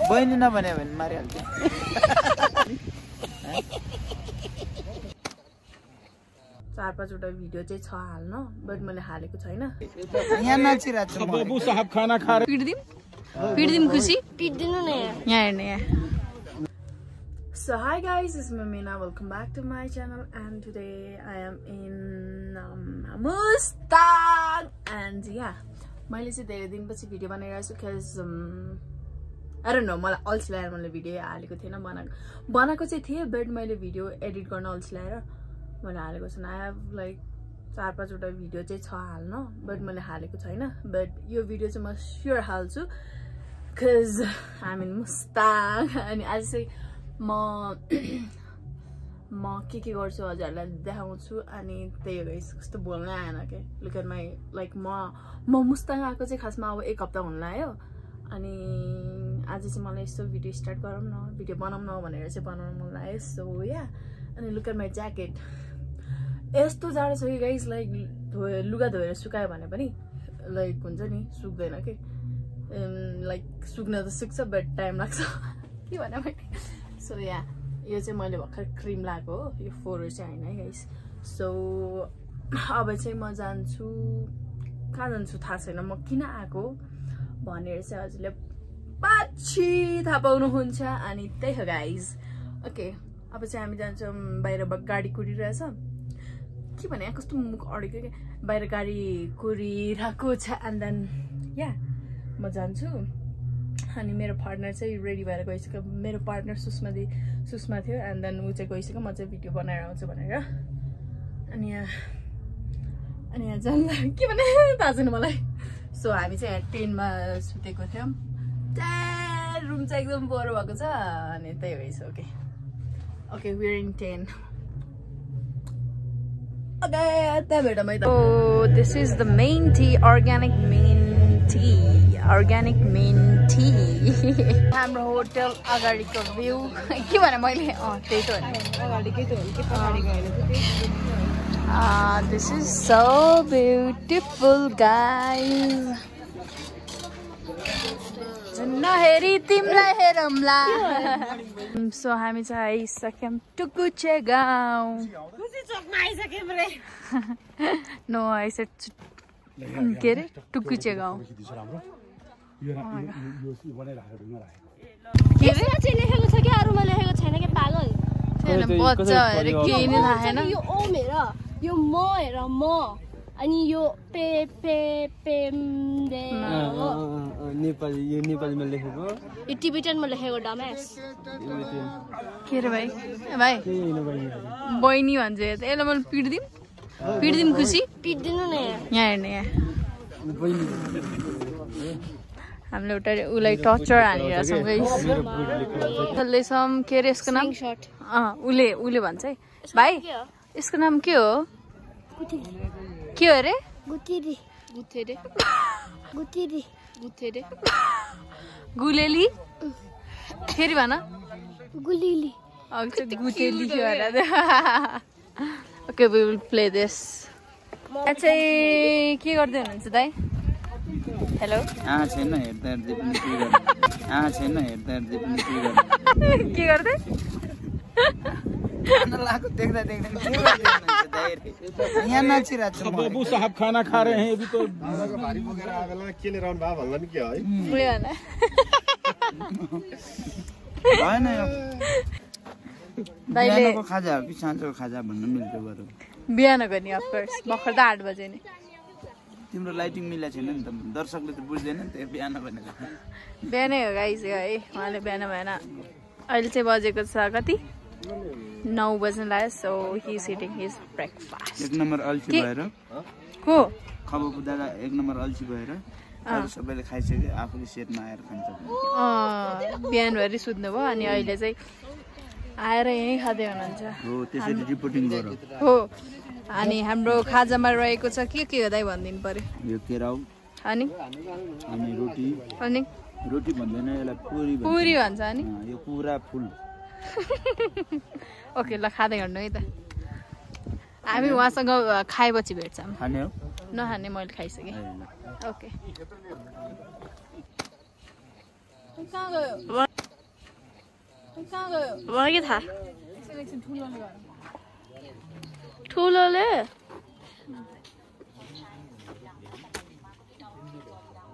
बहिनी नभने भने मारिहाल्थ्यो। चार पाँचवटा भिडियो चाहिँ छ हाल्न, बट मैले हालेको छैन। यहाँ नाचिरहेको छु बाबु साहब खाना खा रहे। पिट्दिम खुसी पिट्दिनु न यहाँ हेर्ने यहाँ। So hi guys, it's Mamina. Welcome back to my channel, and today I am in Mustang, and yeah, मैले चाहिँ धेरै दिनपछि भिडियो बनाइरहेको छु because I don't know, मलाई अल्छी लागेर मैले भिडियो हालेको थिएन। बनाएको चाहिँ थिएँ, बट मैले भिडियो एडिट गर्न अल्छी लागेर मैले हालेको छैन। आई हेभ लाइक 4-5वटा भिडियो चाहिँ छ हाल्न, बट मैले हालेको छैन। बट यो भिडियो चाहिँ म स्योर हाल्छु बिकज आइ इन मुस्ताङ। अनि आज चाहिँ म के गर्छु हजुरहरूलाई देखाउँछु। अनि त्यही हो गाइस, कस्तो बोल्नै आएन के। लुक एट माई लाइक म मुस्ताङ आएको चाहिँ खासमा अब 1 हप्ता हुन लाग्यो। अनि आज चाहिँ मलाई यस्तो भिडियो स्टार्ट गरौँ न, भिडियो बनाउँ न भनेर चाहिँ बनाउनु मन लाग्यो। सो या, अनि लुक एट माई ज्याकेट। यस्तो जाडो छ कि गाइस, लाइक लुगा धोएर सुकायो भने पनि लाइक हुन्छ नि, सुक्दैन के। लाइक सुक्न त सुक्छ, बट टाइम लाग्छ के भने मैले। सो या, यो चाहिँ मैले भर्खर क्रिम लगाएको हो, यो फोहोर चाहिँ होइन है गाइस। सो अब चाहिँ म जान्छु, कहाँ जान्छु थाहा छैन, म किन आएको भनेर चाहिँ हजुरले पछि थाहा पाउनुहुन्छ। अनि त्यही हो गाइस। ओके, अब चाहिँ हामी जान्छौँ। बाहिर गाडी कुरिरहेछ के भने, कस्तो मुख अडेको क्या, बाहिर गाडी कुरिरहेको छ। एन्ड देन या म जान्छु। अनि मेरो पार्टनर चाहिँ रेडी भएर गइसक्यो। मेरो पार्टनर सुषमा थियो। एन्ड देन ऊ चाहिँ गइसक्यो, म चाहिँ भिडियो बनाएर आउँछु भनेर। अनि यहाँ जान्दा के भने थाहा छैन मलाई। सो हामी चाहिँ यहाँ टेनमा सुतेको थियौँ। रुम चाहिँ एकदम बोरो भएको छ। अनि त्यही भएछ। Okay we are in 10। Okay, oh, this is the main tea, organic main tea. हाम्रो होटल अगाडिको भ्यू के भने मैले त्यही त हो। This is so beautiful guys. नहेरी तिमीलाई हेरौँला। सो हामी चाहिँ आइसक्यौँ टुकुचे गाउँ। नो आई सेड के अरे टुकुचे गाउँ। के रे चाहिँ लेखेको छ कि अरूमा लेखेको छैन के पागल। बच्चा हेर केही नै थाहा छैन। यो ओम हेर, यो म हेर, म अनि यो pay pay Pem they Nepali, यो नेपालीमा लेखेको, यो टिबेटनमा लेखेको डमेस। के रे भाइ बहिनी भन्छ। यसलाई मैले पिट्दिम खुसी पिट्दिनु न यहाँ हेर्ने यहाँ। हामीले एउटा उसलाई टर्चर हानिरहेछौँ गाइस। के अरे यसको नाम? उसले भन्छ है भाइ, यसको नाम के हो? के हो अरे? गुलेली। फेरि भन। गुलेली। गुतेली के भएर। Okay we will play this. चाहिँ के गर्दै हुनुहुन्छ दाइ? हेलो। छैन हेर्दा के गर्दै? खाना लाको देख्दा यहाँ नाचिरहेको छु। बाबु साहब खाना खा रहे हैं अभी तो। भारी बोकेर आवेला के लिएर आउनु भयो भन्ला नि के है? हैन यो बिहानको खाजा हो कि साँझको खाजा भन्न मिल्छ बरु। बिहानको नि अफ कोर्स, भर्खर त 8 बजे नि। तिम्रो लाइटिङ मिला छैन नि त, दर्शकले त बुझ्दैन नि त बिहान भनेर। बिहानै हो गाइस यो है, उहाँले बिहान भएन। अहिले चाहिँ बजेको छ कति? 9 बज्न लाग्यो। So he is eating his breakfast. 1 number अल्छी भएर को खबरको दादा 1 नम्बर अल्छी भएर अरु सबैले खाइसक्यो, आफूले सेटमा आएर खान्छ। बिहानभरि सुत्नु भयो, अनि अहिले चाहिँ आएर यहीँ खाँदै हुनुहुन्छ। हो, त्यसरी रिपोर्टिङ गर। हो, अनि हाम्रो खाजामा रहेको छ के हो दाइ भनिदिनु पर्यो। यो केराउ अनि रोटी। अनि रोटी भन्दैन, यसलाई पुरी भन्छ। अनि यो पुरा फुल। ओके ल, खाँदै गर्नु है त। हामी उहाँसँग खाएपछि भेट्छौँ। खाने हो? नखाने, मैले खाइसकेँ। ओके कहाँ गयो? कहाँ गयो मलाई के थाहा सेलेक्सन ठुलोले गर्यो ठुलोले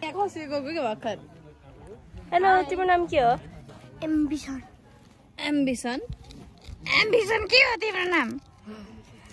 यहाँ खसेको के भर्खर हेलो तिम्रो नाम के हो एम्बिसन के हो तिम्रो नाम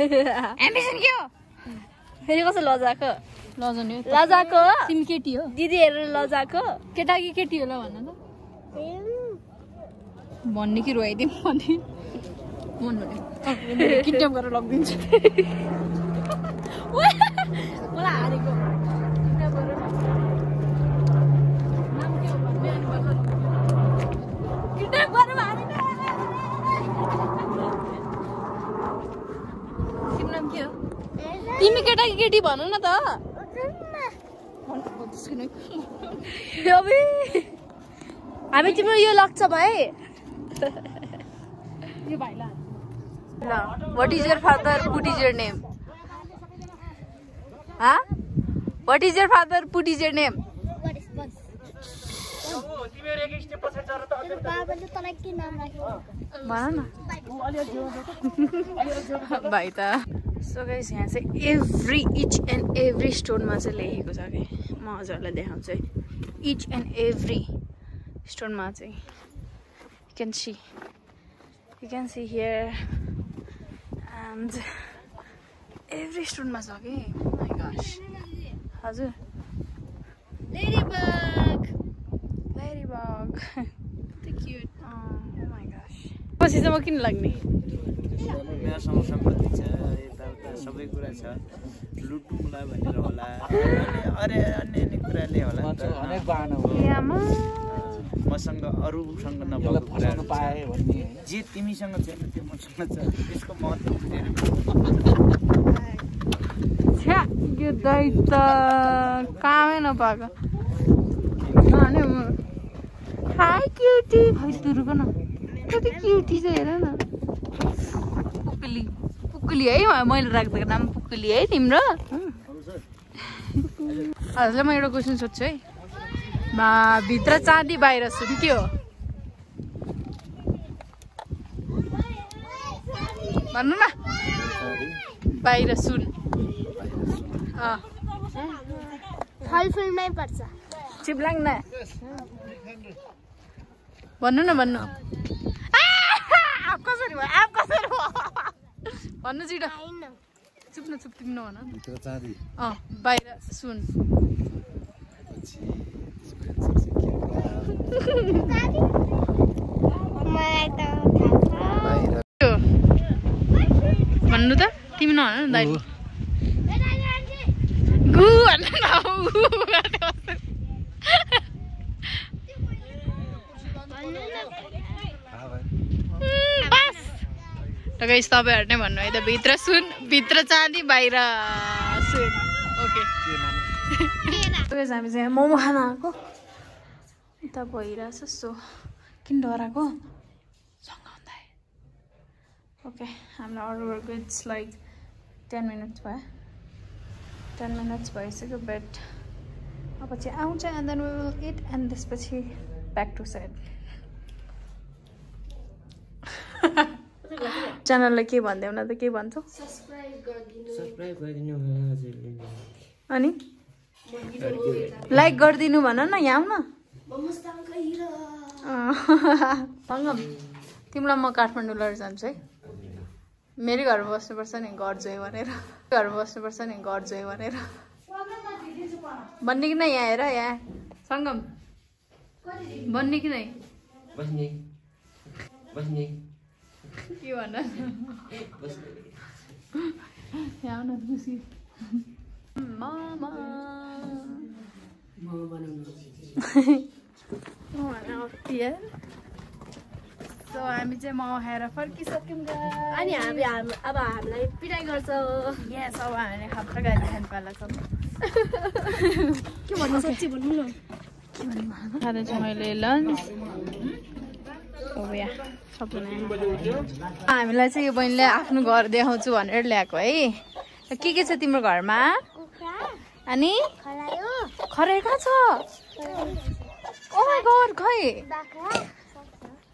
एम्बिसन के हो फेरि कसो लजाको लजाउने लजाको तिमी केटी हो दिदीहरू लजाको केटा कि केटी होला भन त भन्ने कि रोइदिउँ भने मन भन्यो किडन्याप गरेर लगिदिन्छु मलाई हारेको किडन्याप गरेर नाम के हो भन्ने अनि बल्ल किडन्याप गरेर हारेन तिम्रो नाम के हो तिमी केटा कि केटी भन न त हामी तिम्रो यो लाग्छ भाइ यो भाइला What is your father? Put is your name. Huh? What is your father? Put is your name. भाइ त सो गाइस यहाँ चाहिँ इच एन्ड एभ्री स्टोनमा चाहिँ लेखेको छ कि म हजुरहरूलाई देखाउँछु है इच एन्ड एभ्री स्टोनमा चाहिँ you can see here and every स्टोनमा छ कि oh my gosh हजुर ladybug cute oh my gosh पछि चाहिँ म किन लाग्ने मेरो समस्या कति छ यताउता सबै कुरा छ लुटुमुला भनेर होला अरे अन्य कुराले होला अनेक बहाना हो मसँग अरूसँग नभएको कुराहरू पाए भन्ने जे तिमीसँग छैन त्यो मसँग छ त्यसको महत्त्व बुझेर छ्या यो दाइ त कामै नपाएको अनि हाई क्युटी खै तुरुको न कति क्युटी छ हेर न पुक्ली है मैले राख्दाको नाम पुक्ली है तिम्रो हजुरलाई म एउटा क्वेसन सोध्छु है भित्र चाँदी बाहिर सुन के हो भन्नु न बाहिर सुन फलफुलमै पर्छ चिप्लाङ न भन्नु न भन्नु कसरी भयो भन्नु छिटो चुप तिमी नभन बाहिर सुन भन्नु त तिमी नभन दाइ गु भन्नु न गाइस तपाईहरु नै भन्नु है त भित्र चाँदी बाहिर सुन ओके गाइस हामी चाहिँ मोमो खान आएको यता भइरहेछ सो किन डराएको सँग आउँदा ओके हामीलाई अर्डर गरेको इट्स लाइक 10 मिनट्स भयो 10 मिनट्स भइसक्यो बट अब चाहिँ आउँछ and then we will it and त्यसपछि ब्याक टु साइड च्यानललाई के भन्दै न त के भन्छौ सब्स्क्राइब गरिदिनु हजुरले अनि लाइक गरिदिनु भन न यहाँ आउन सङ्गम तिमीलाई म काठमाडौँ लिएर जान्छु है मेरै घरमा बस्नुपर्छ नि घर जोइ भनेर भन्ने कि नै यहाँ हेर यहाँ सङ्गम भन्ने कि नै बस्ने के भन यहाँ आउन खुसी मामा सो हामी चाहिँ मोमो खाएर फर्किसक्यौँ अनि अब हामीलाई पिटाइ गर्छ यस अब हामीले खप्पा गाडी खानु पाला छ के भन्नु सच्ची भन्नु न खाँदै छु मैले लन्च हामीलाई चाहिँ यो बहिनीले आफ्नो घर देखाउँछु भनेर ल्याएको है के छ तिम्रो घरमा अनि खरायो कहाँ छ ओ माय गॉड खै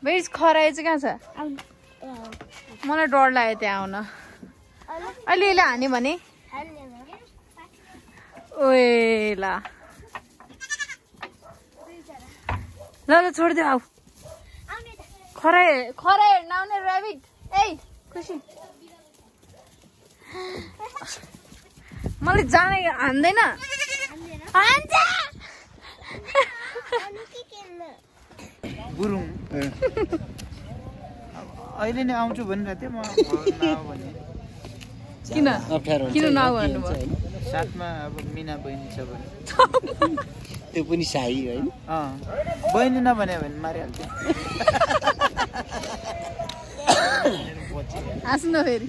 बेस खरायो चाहिँ कहाँ छ मलाई डर लाग्यो त्यहाँ आउन अहिले यसले हान्यो भने ओए ल ल छोडिदियो आऊ खरायो हेर्न आउने ऱ्याबिट ए खुसी मलाई जाने हान्दैन गुरुङ अहिले नै आउँछु भनिरहेको थिएँ म भने किन नआउ भन्नुभयो साथमा अब मिना बहिनी छ भने त्यो पनि साही होइन बहिनी नभने भने मारिहाल्थ्यो हाँस्नु फेरि